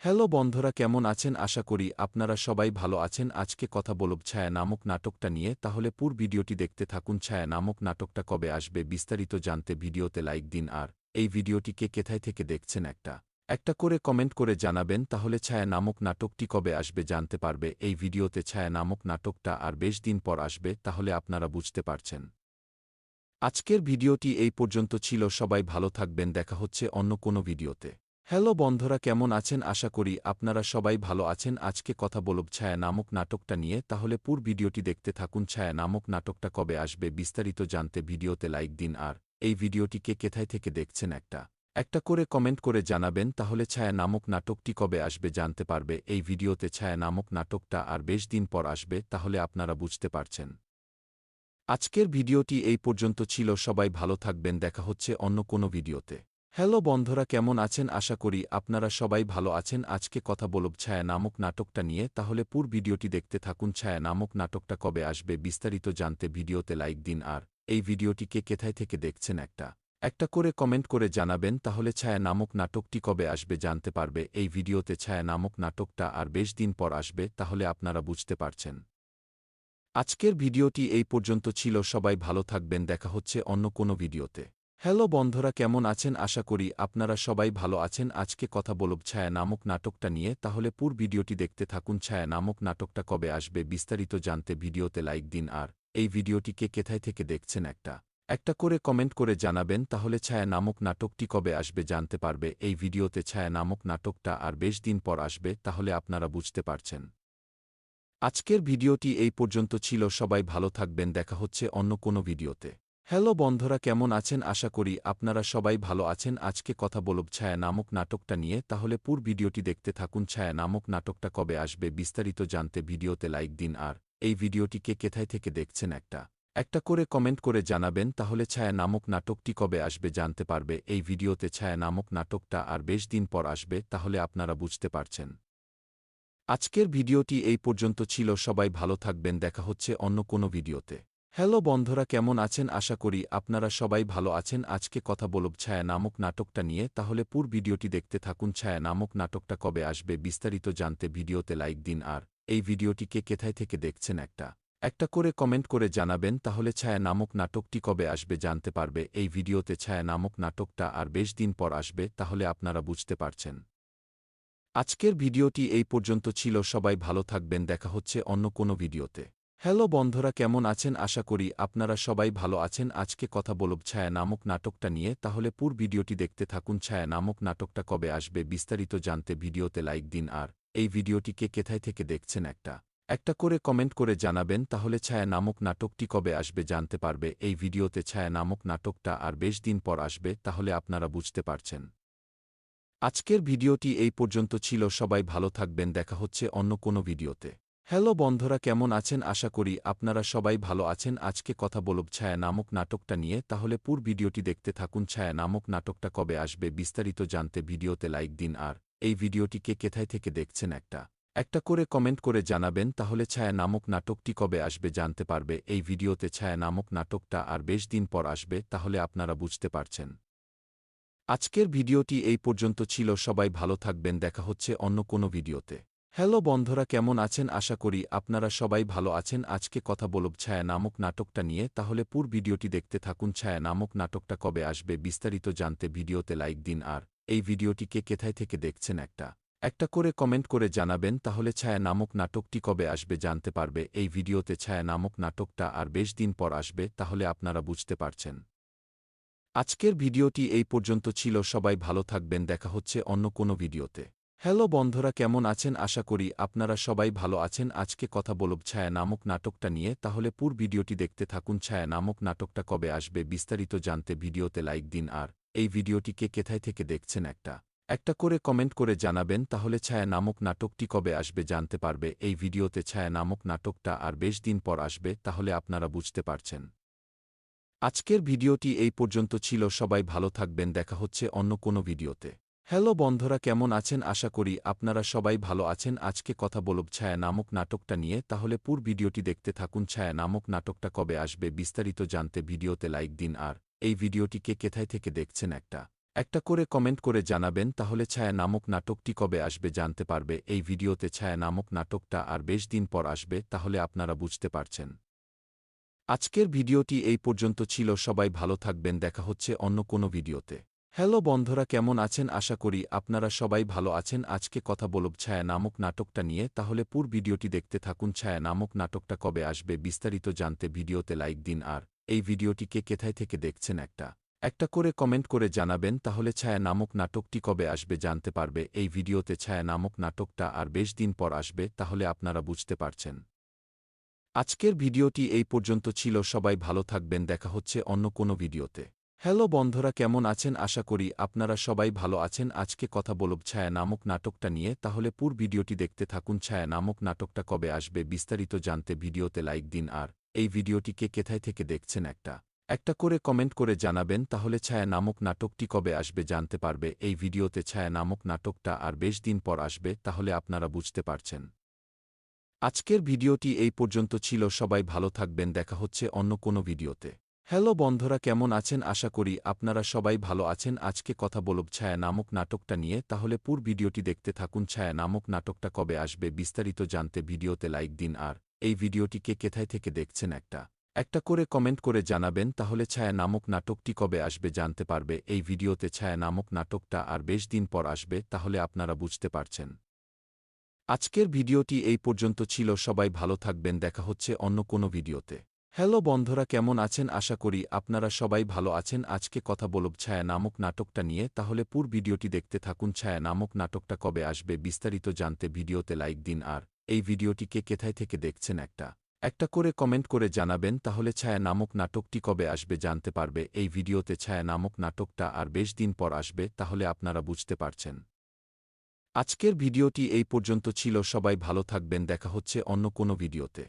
Hello বন্ধুরা, কেমন আছেন? আশা করি আপনারা সবাই ভালো আছেন। আজকে কথা বলব ছায়া নামক নাটকটা নিয়ে, তাহলে পুরো ভিডিওটি দেখতে থাকুন। ছায়া নামক নাটকটা কবে আসবে বিস্তারিত জানতে ভিডিওতে লাইক দিন, আর এই ভিডিওটি কে কোথায় থেকে দেখছেন একটা করে কমেন্ট করে জানাবেন। তাহলে ছায়া নামক নাটকটি কবে আসবে জানতে পারবে। এই ভিডিওতে ছায়া নামক নাটকটা আর বেশ দিন পর আসবে, তাহলে আপনারা বুঝতে পারছেন। আজকের ভিডিওটি এই পর্যন্ত ছিল। সবাই ভালো থাকবেন, দেখা হচ্ছে অন্য কোনো ভিডিওতে। হ্যালো বন্ধুরা, কেমন আছেন? আশা করি আপনারা সবাই ভালো আছেন। আজকে কথা বলব ছায়া নামক নাটকটা নিয়ে, তাহলে পুরো ভিডিওটি দেখতে থাকুন। ছায়া নামক নাটকটা কবে আসবে বিস্তারিত জানতে ভিডিওতে লাইক দিন, আর এই ভিডিওটি কে কোথায় থেকে দেখছেন একটা করে কমেন্ট করে জানাবেন। তাহলে ছায়া নামক নাটকটি কবে আসবে জানতে পারবে। এই ভিডিওতে ছায়া নামক নাটকটা আর বেশ দিন পর আসবে, তাহলে আপনারা বুঝতে পারছেন। আজকের ভিডিওটি এই পর্যন্ত ছিল। সবাই ভালো থাকবেন, দেখা হচ্ছে অন্য কোনো ভিডিওতে। হ্যালো বন্ধুরা, কেমন আছেন? আশা করি আপনারা সবাই ভালো আছেন। আজকে কথা বলব ছায়া নামক নাটকটা নিয়ে, তাহলে পুরো ভিডিওটি দেখতে থাকুন। ছায়া নামক নাটকটা কবে আসবে বিস্তারিত জানতে ভিডিওতে লাইক দিন, আর এই ভিডিওটি কে কোথায় থেকে দেখছেন একটা করে কমেন্ট করে জানাবেন। তাহলে ছায়া নামক নাটকটি কবে আসবে জানতে পারবে। এই ভিডিওতে ছায়া নামক নাটকটা আর বেশ দিন পর আসবে, তাহলে আপনারা বুঝতে পারছেন। আজকের ভিডিওটি এই পর্যন্ত ছিল। সবাই ভালো থাকবেন, দেখা হচ্ছে অন্য কোনো ভিডিওতে। হ্যালো বন্ধুরা, কেমন আছেন? আশা করি আপনারা সবাই ভালো আছেন। আজকে কথা বলব ছায়া নামক নাটকটা নিয়ে, তাহলে পুরো ভিডিওটি দেখতে থাকুন। ছায়া নামক নাটকটা কবে আসবে বিস্তারিত জানতে ভিডিওতে লাইক দিন, আর এই ভিডিওটি কে কোথায় থেকে দেখছেন একটা করে কমেন্ট করে জানাবেন। তাহলে ছায়া নামক নাটকটি কবে আসবে জানতে পারবে। এই ভিডিওতে ছায়া নামক নাটকটা আর বেশ দিন পর আসবে, তাহলে আপনারা বুঝতে পারছেন। আজকের ভিডিওটি এই পর্যন্ত ছিল। সবাই ভালো থাকবেন, দেখা হচ্ছে অন্য কোনো ভিডিওতে। হ্যালো বন্ধুরা, কেমন আছেন? আশা করি আপনারা সবাই ভালো আছেন। আজকে কথা বলব ছায়া নামক নাটকটা নিয়ে, তাহলে পুরো ভিডিওটি দেখতে থাকুন। ছায়া নামক নাটকটা কবে আসবে বিস্তারিত জানতে ভিডিওতে লাইক দিন, আর এই ভিডিওটি কে কোথায় থেকে দেখছেন একটা করে কমেন্ট করে জানাবেন। তাহলে ছায়া নামক নাটকটি কবে আসবে জানতে পারবে। এই ভিডিওতে ছায়া নামক নাটকটা আর বেশ দিন পর আসবে, তাহলে আপনারা বুঝতে পারছেন। আজকের ভিডিওটি এই পর্যন্ত ছিল। সবাই ভালো থাকবেন, দেখা হচ্ছে অন্য কোনো ভিডিওতে। হ্যালো বন্ধুরা, কেমন আছেন? আশা করি আপনারা সবাই ভালো আছেন। আজকে কথা বলব ছায়া নামক নাটকটা নিয়ে, তাহলে পুরো ভিডিওটি দেখতে থাকুন। ছায়া নামক নাটকটা কবে আসবে বিস্তারিত জানতে ভিডিওতে লাইক দিন, আর এই ভিডিওটি কে কোথায় থেকে দেখছেন একটা করে কমেন্ট করে জানাবেন। তাহলে ছায়া নামক নাটকটি কবে আসবে জানতে পারবে। এই ভিডিওতে ছায়া নামক নাটকটা আর বেশ দিন পর আসবে, তাহলে আপনারা বুঝতে পারছেন। আজকের ভিডিওটি এই পর্যন্ত ছিল। সবাই ভালো থাকবেন, দেখা হচ্ছে অন্য কোনো ভিডিওতে। হ্যালো বন্ধুরা, কেমন আছেন? আশা করি আপনারা সবাই ভালো আছেন। আজকে কথা বলব ছায়া নামক নাটকটা নিয়ে, তাহলে পুরো ভিডিওটি দেখতে থাকুন। ছায়া নামক নাটকটা কবে আসবে বিস্তারিত জানতে ভিডিওতে লাইক দিন, আর এই ভিডিওটি কে কোথায় থেকে দেখছেন একটা করে কমেন্ট করে জানাবেন। তাহলে ছায়া নামক নাটকটি কবে আসবে জানতে পারবে। এই ভিডিওতে ছায়া নামক নাটকটা আর বেশ দিন পর আসবে, তাহলে আপনারা বুঝতে পারছেন। আজকের ভিডিওটি এই পর্যন্ত ছিল। সবাই ভালো থাকবেন, দেখা হচ্ছে অন্য কোনো ভিডিওতে। হ্যালো বন্ধুরা, কেমন আছেন? আশা করি আপনারা সবাই ভালো আছেন। আজকে কথা বলব ছায়া নামক নাটকটা নিয়ে, তাহলে পুরো ভিডিওটি দেখতে থাকুন। ছায়া নামক নাটকটা কবে আসবে বিস্তারিত জানতে ভিডিওতে লাইক দিন, আর এই ভিডিওটি কে কোথায় থেকে দেখছেন একটা করে কমেন্ট করে জানাবেন। তাহলে ছায়া নামক নাটকটি কবে আসবে জানতে পারবে। এই ভিডিওতে ছায়া নামক নাটকটা আর বেশ দিন পর আসবে, তাহলে আপনারা বুঝতে পারছেন। আজকের ভিডিওটি এই পর্যন্ত ছিল। সবাই ভালো থাকবেন, দেখা হচ্ছে অন্য কোনো ভিডিওতে। হ্যালো বন্ধুরা, কেমন আছেন? আশা করি আপনারা সবাই ভালো আছেন। আজকে কথা বলব ছায়া নামক নাটকটা নিয়ে, তাহলে পুরো ভিডিওটি দেখতে থাকুন। ছায়া নামক নাটকটা কবে আসবে বিস্তারিত জানতে ভিডিওতে লাইক দিন, আর এই ভিডিওটি কে কোথায় থেকে দেখছেন একটা করে কমেন্ট করে জানাবেন। তাহলে ছায়া নামক নাটকটি কবে আসবে জানতে পারবে। এই ভিডিওতে ছায়া নামক নাটকটা আর বেশ দিন পর আসবে, তাহলে আপনারা বুঝতে পারছেন। আজকের ভিডিওটি এই পর্যন্ত ছিল। সবাই ভালো থাকবেন, দেখা হচ্ছে অন্য কোনো ভিডিওতে। হ্যালো বন্ধুরা, কেমন আছেন? আশা করি আপনারা সবাই ভালো আছেন। আজকে কথা বলব ছায়া নামক নাটকটা নিয়ে, তাহলে পুরো ভিডিওটি দেখতে থাকুন। ছায়া নামক নাটকটা কবে আসবে বিস্তারিত জানতে ভিডিওতে লাইক দিন, আর এই ভিডিওটি কে কোথায় থেকে দেখছেন একটা করে কমেন্ট করে জানাবেন। তাহলে ছায়া নামক নাটকটি কবে আসবে জানতে পারবে। এই ভিডিওতে ছায়া নামক নাটকটা আর বেশ দিন পর আসবে, তাহলে আপনারা বুঝতে পারছেন। আজকের ভিডিওটি এই পর্যন্ত ছিল। সবাই ভালো থাকবেন, দেখা হচ্ছে অন্য কোনো ভিডিওতে। হ্যালো বন্ধুরা, কেমন আছেন? আশা করি আপনারা সবাই ভালো আছেন। আজকে কথা বলব ছায়া নামক নাটকটা নিয়ে, তাহলে পুরো ভিডিওটি দেখতে থাকুন। ছায়া নামক নাটকটা কবে আসবে বিস্তারিত জানতে ভিডিওতে লাইক দিন, আর এই ভিডিওটি কে কোথায় থেকে দেখছেন একটা করে কমেন্ট করে জানাবেন, তাহলে ছায়া নামক নাটকটি কবে আসবে জানতে পারবে। এই ভিডিওতে ছায়া নামক নাটকটা আর বেশ দিন পর আসবে, তাহলে আপনারা বুঝতে পারছেন। আজকের ভিডিওটি এই পর্যন্ত ছিল। সবাই ভালো থাকবেন, দেখা হচ্ছে অন্য কোনো ভিডিওতে। হ্যালো বন্ধুরা, কেমন আছেন? আশা করি আপনারা সবাই ভালো আছেন। আজকে কথা বলব ছায়া নামক নাটকটা নিয়ে, তাহলে পুরো ভিডিওটি দেখতে থাকুন। ছায়া নামক নাটকটা কবে আসবে বিস্তারিত জানতে ভিডিওতে লাইক দিন, আর এই ভিডিওটিকে কোথায় থেকে দেখছেন একটা করে কমেন্ট করে জানাবেন, তাহলে ছায়া নামক নাটকটি কবে আসবে জানতে পারবে। এই ভিডিওতে ছায়া নামক নাটকটা আর বেশ দিন পর আসবে, তাহলে আপনারা বুঝতে পারছেন। আজকের ভিডিওটি এই পর্যন্ত ছিল। সবাই ভালো থাকবেন, দেখা হচ্ছে অন্য কোনো ভিডিওতে। হ্যালো বন্ধুরা, কেমন আছেন? আশা করি আপনারা সবাই ভালো আছেন। আজকে কথা বলব ছায়া নামক নাটকটা নিয়ে, তাহলে পুরো ভিডিওটি দেখতে থাকুন। ছায়া নামক নাটকটা কবে আসবে বিস্তারিত জানতে ভিডিওতে লাইক দিন, আর এই ভিডিওটিকে কোথায় থেকে দেখছেন একটা করে কমেন্ট করে জানাবেন, তাহলে ছায়া নামক নাটকটি কবে আসবে জানতে পারবে। এই ভিডিওতে ছায়া নামক নাটকটা আর বেশ দিন পর আসবে, তাহলে আপনারা বুঝতে পারছেন। আজকের ভিডিওটি এই পর্যন্ত ছিল। সবাই ভালো থাকবেন, দেখা হচ্ছে অন্য কোনো ভিডিওতে। হ্যালো বন্ধুরা, কেমন আছেন? আশা করি আপনারা সবাই ভালো আছেন। আজকে কথা বলব ছায়া নামক নাটকটা নিয়ে, তাহলে পুরো ভিডিওটি দেখতে থাকুন। ছায়া নামক নাটকটা কবে আসবে বিস্তারিত জানতে ভিডিওতে লাইক দিন, আর এই ভিডিওটিকে কোথায় থেকে দেখছেন একটা করে কমেন্ট করে জানাবেন, তাহলে ছায়া নামক নাটকটি কবে আসবে জানতে পারবে। এই ভিডিওতে ছায়া নামক নাটকটা আর বেশ দিন পর আসবে, তাহলে আপনারা বুঝতে পারছেন। আজকের ভিডিওটি এই পর্যন্ত ছিল। সবাই ভালো থাকবেন, দেখা হচ্ছে অন্য কোনো ভিডিওতে। হ্যালো বন্ধুরা, কেমন আছেন? আশা করি আপনারা সবাই ভালো আছেন। আজকে কথা বলব ছায়া নামক নাটকটা নিয়ে, তাহলে পুরো ভিডিওটি দেখতে থাকুন। ছায়া নামক নাটকটা কবে আসবে বিস্তারিত জানতে ভিডিওতে লাইক দিন, আর এই ভিডিওটিকে কোথায় থেকে দেখছেন একটা করে কমেন্ট করে জানাবেন, তাহলে ছায়া নামক নাটকটি কবে আসবে জানতে পারবে। এই ভিডিওতে ছায়া নামক নাটকটা আর বেশ দিন পর আসবে, তাহলে আপনারা বুঝতে পারছেন। আজকের ভিডিওটি এই পর্যন্ত ছিল। সবাই ভালো থাকবেন, দেখা হচ্ছে অন্য কোনো ভিডিওতে।